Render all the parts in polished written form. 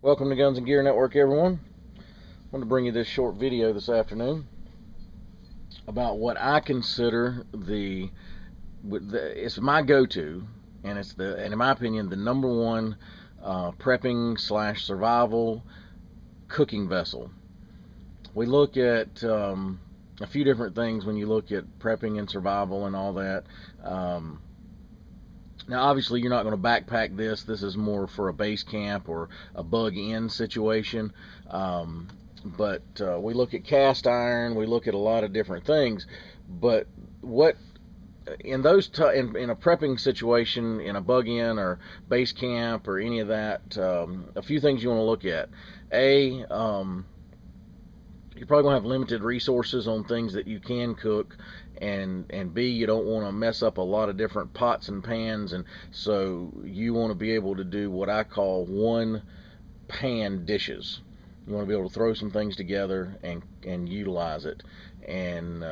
Welcome to Guns and Gear Network, everyone. I want to bring you this short video this afternoon about what I consider it's my go-to, and and in my opinion, the number one prepping / survival cooking vessel. We look at a few different things when you look at prepping and survival and all that. Now, obviously, you're not going to backpack this. This is more for a base camp or a bug-in situation. But we look at cast iron. We look at a lot of different things. But what in in a prepping situation, in a bug-in or base camp or any of that, a few things you want to look at. You're probably going to have limited resources on things that you can cook, and B, you don't want to mess up a lot of different pots and pans, and so you want to be able to do what I call one pan dishes. You want to be able to throw some things together and utilize it, and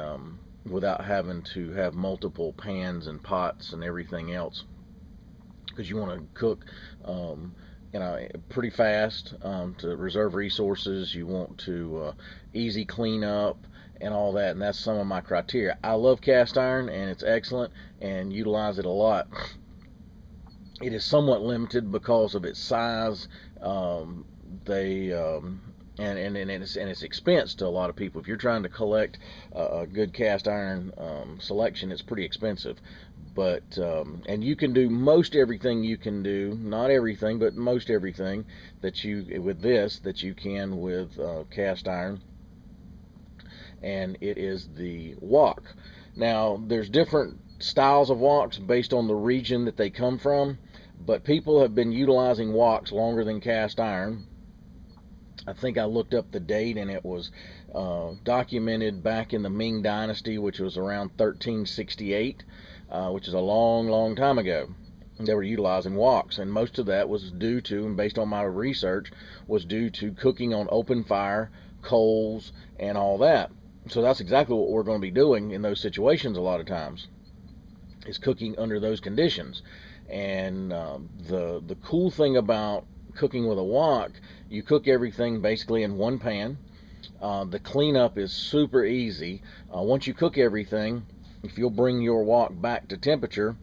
without having to have multiple pans and pots and everything else, because you want to cook pretty fast to reserve resources. You want to easy clean up and all that, and that's some of my criteria. I love cast iron, and it's excellent, and utilize it a lot. It is somewhat limited because of its size. Its expense to a lot of people. If you're trying to collect a good cast iron selection, it's pretty expensive. But and you can do most everything you can do, not everything, but most everything that you can with cast iron, and it is the wok. Now, there's different styles of woks based on the region that they come from, but people have been utilizing woks longer than cast iron. I think I looked up the date, and it was documented back in the Ming Dynasty, which was around 1368, which is a long, long time ago. They were utilizing woks, and most of that was due to, and based on my research, was due to cooking on open fire, coals, and all that. So that's exactly what we're going to be doing in those situations a lot of times, is cooking under those conditions. And the cool thing about cooking with a wok, you cook everything basically in one pan. The cleanup is super easy. Once you cook everything, if you'll bring your wok back to temperature,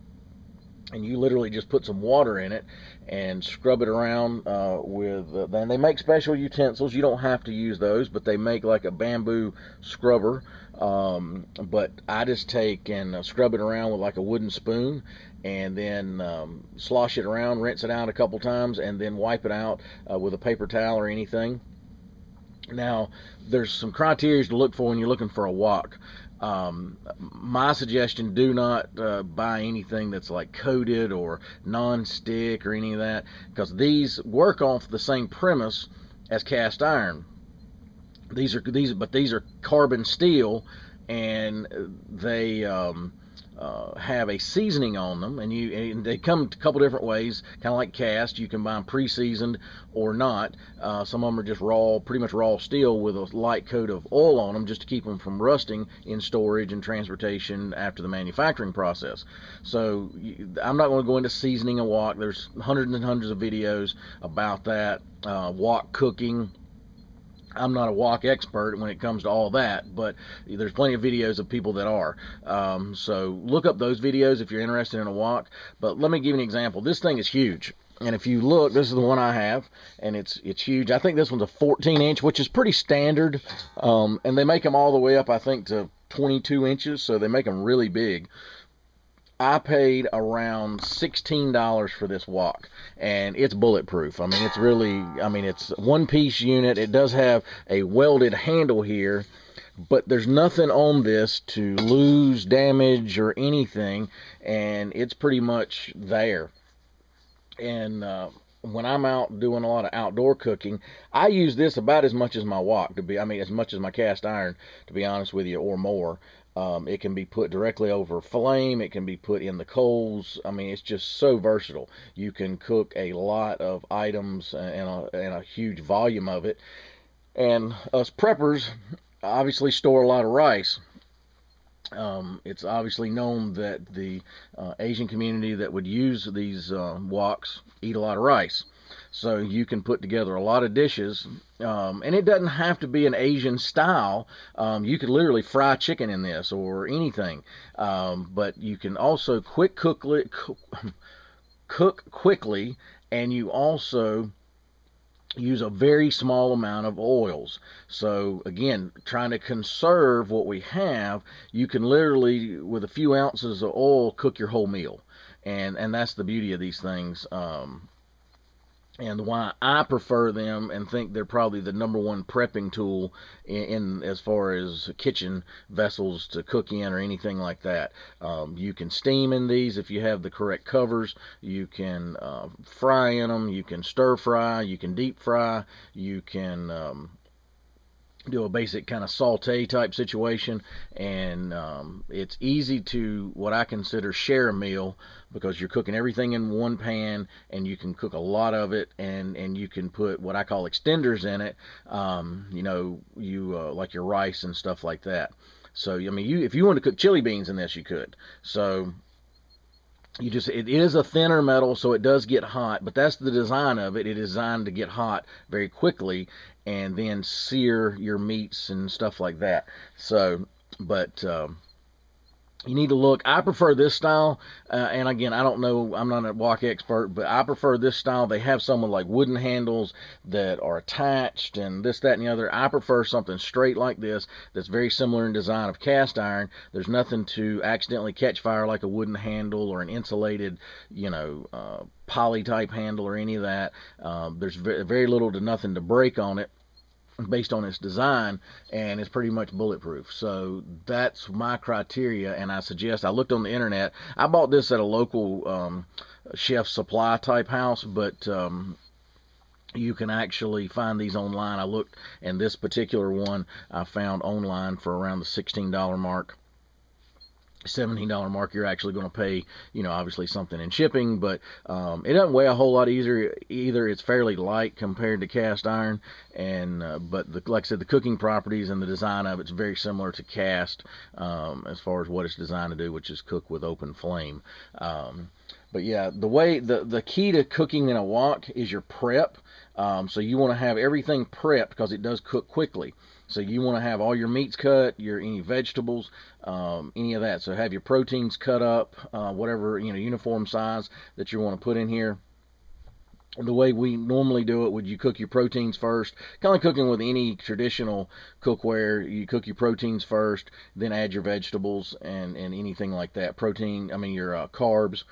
and you literally just put some water in it and scrub it around then they make special utensils. You don't have to use those, but they make like a bamboo scrubber. But I just take and scrub it around with like a wooden spoon, and then slosh it around, rinse it out a couple times, and then wipe it out with a paper towel or anything. Now, there's some criteria to look for when you're looking for a wok. My suggestion, do not buy anything that's like coated or non-stick or any of that, because these work off the same premise as cast iron. These are carbon steel, and they have a seasoning on them, and they come a couple different ways, kind of like cast. You can buy them pre-seasoned or not. Some of them are just pretty much raw steel with a light coat of oil on them, just to keep them from rusting in storage and transportation after the manufacturing process. So I'm not going to go into seasoning a wok. There's hundreds and hundreds of videos about that, wok cooking. I'm not a wok expert when it comes to all that, but there's plenty of videos of people that are. So look up those videos if you're interested in a wok. But let me give you an example. This thing is huge. And if you look, this is the one I have, and it's huge. I think this one's a 14-inch, which is pretty standard. And they make them all the way up, I think, to 22 inches, so they make them really big. I paid around $16 for this wok, and it's bulletproof. It's one-piece unit. It does have a welded handle here, but there's nothing on this to lose, damage, or anything, and it's pretty much there. And when I'm out doing a lot of outdoor cooking, I use this about as much as my wok, as much as my cast iron, to be honest with you, or more. It can be put directly over flame. It can be put in the coals. It's just so versatile. You can cook a lot of items and a huge volume of it. And us preppers obviously store a lot of rice. It's obviously known that the Asian community that would use these woks eat a lot of rice. So you can put together a lot of dishes, and it doesn't have to be an Asian style. You could literally fry chicken in this or anything, but you can also cook quickly, and you also use a very small amount of oils. So again, trying to conserve what we have, you can literally, with a few ounces of oil, cook your whole meal. And that's the beauty of these things. And why I prefer them and think they're probably the number one prepping tool in as far as kitchen vessels to cook in or anything like that. You can steam in these if you have the correct covers. You can fry in them. You can stir fry. You can deep fry. You can do a basic kind of saute type situation, and it's easy to what I consider share a meal, because you're cooking everything in one pan and you can cook a lot of it, and you can put what I call extenders in it, like your rice and stuff like that. So I mean, if you want to cook chili beans in this, you could. So it is a thinner metal, so it does get hot, but that's the design of it. It is designed to get hot very quickly and then sear your meats and stuff like that. So, but you need to look. I prefer this style, and again, I don't know, I'm not a wok expert, but I prefer this style. They have some with like wooden handles that are attached and this, that, and the other. I prefer something straight like this that's very similar in design of cast iron. There's nothing to accidentally catch fire like a wooden handle or an insulated, poly type handle or any of that. There's very little to nothing to break on it based on its design, and it's pretty much bulletproof. So that's my criteria, and I looked on the internet. I bought this at a local chef supply type house, but you can actually find these online. I looked, and this particular one I found online for around the $16 mark. $17 mark. You're actually going to pay, obviously something in shipping, but it doesn't weigh a whole lot either. It's fairly light compared to cast iron, and like I said, the cooking properties and the design of it's very similar to cast, as far as what it's designed to do, which is cook with open flame. But yeah, the key to cooking in a wok is your prep. So you want to have everything prepped because it does cook quickly. So you want to have all your meats cut, any vegetables, any of that. So have your proteins cut up, whatever, uniform size that you want to put in here. The way we normally do it, would you cook your proteins first? Kind of cooking with any traditional cookware, you cook your proteins first, then add your vegetables and anything like that. Your carbs.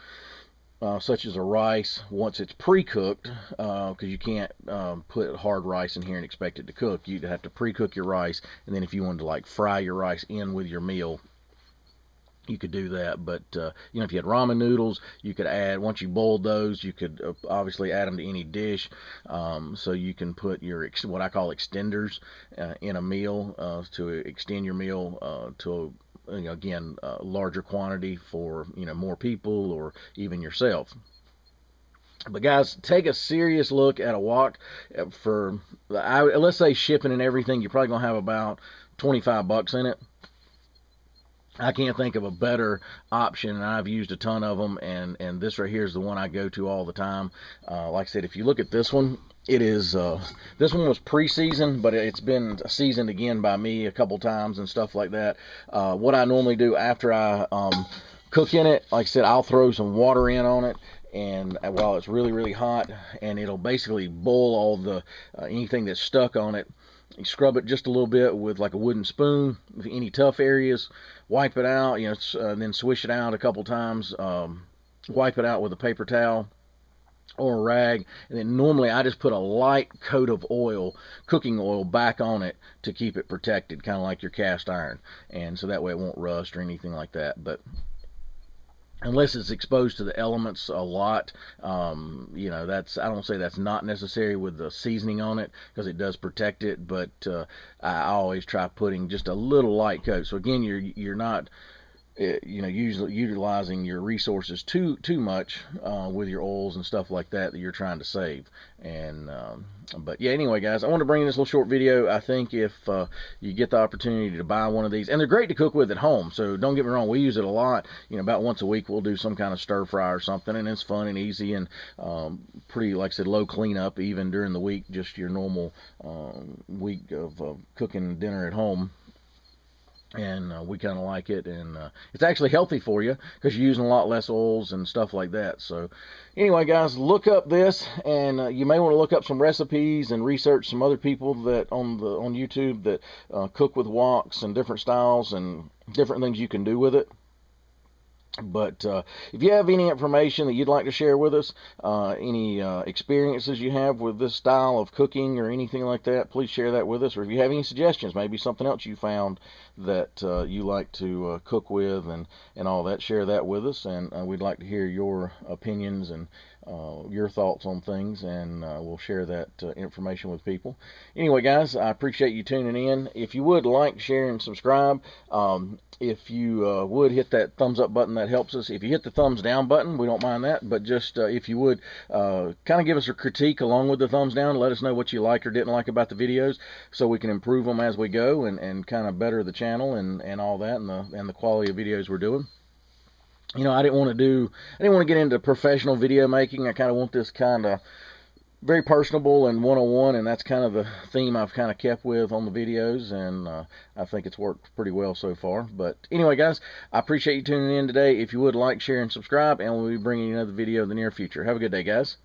Such as a rice, once it's pre-cooked, because you can't put hard rice in here and expect it to cook. You'd have to pre-cook your rice, and then if you wanted to like fry your rice in with your meal, you could do that. But if you had ramen noodles, you could add, once you boiled those, you could obviously add them to any dish. So you can put your what I call extenders in a meal to extend your meal to larger quantity for more people or even yourself. But guys, take a serious look at a wok. Let's say shipping and everything, you're probably gonna have about $25 in it. I can't think of a better option, and I've used a ton of them, and this right here is the one I go to all the time. Like I said, if you look at this one, it is this one was pre-seasoned, but it's been seasoned again by me a couple times and stuff like that. What I normally do after I cook in it, like I said, I'll throw some water in on it, and while it's really, really hot, and it'll basically boil all the anything that's stuck on it. You scrub it just a little bit with like a wooden spoon, any tough areas, wipe it out, then swish it out a couple times, wipe it out with a paper towel or a rag, and then normally I just put a light coat of oil, cooking oil, back on it to keep it protected, kind of like your cast iron, and so that way it won't rust or anything like that. But unless it's exposed to the elements a lot, I don't say that's not necessary with the seasoning on it, because it does protect it, but I always try putting just a little light coat. So again, you're not you know, usually utilizing your resources too much with your oils and stuff like that you're trying to save. And but yeah, anyway, guys, I want to bring this little short video. I think if you get the opportunity to buy one of these, and they're great to cook with at home, so don't get me wrong, we use it a lot. You know, about once a week we'll do some kind of stir fry or something, and it's fun and easy, and pretty, like I said, low cleanup even during the week, just your normal week of cooking dinner at home. And we kind of like it, and it's actually healthy for you because you're using a lot less oils and stuff like that. So anyway, guys, look up this, and you may want to look up some recipes and research some other people that on YouTube that cook with woks and different styles and different things you can do with it. But if you have any information that you'd like to share with us, any experiences you have with this style of cooking or anything like that, please share that with us. Or if you have any suggestions, maybe something else you found that you like to cook with and all that, share that with us. And we'd like to hear your opinions and your thoughts on things, and we'll share that information with people. Anyway, guys, I appreciate you tuning in. If you would like, share, and subscribe. If you would hit that thumbs up button, that helps us. If you hit the thumbs down button, we don't mind that, but just if you would kind of give us a critique along with the thumbs down, let us know what you like or didn't like about the videos, so we can improve them as we go and kind of better the channel and all that, and the quality of videos we're doing. You know, I didn't want to get into professional video making. I kind of want this kind of very personable and one-on-one, and that's kind of the theme I've kind of kept with on the videos, and I think it's worked pretty well so far. But anyway, guys, I appreciate you tuning in today. If you would like, share, and subscribe, and we'll be bringing you another video in the near future. Have a good day, guys.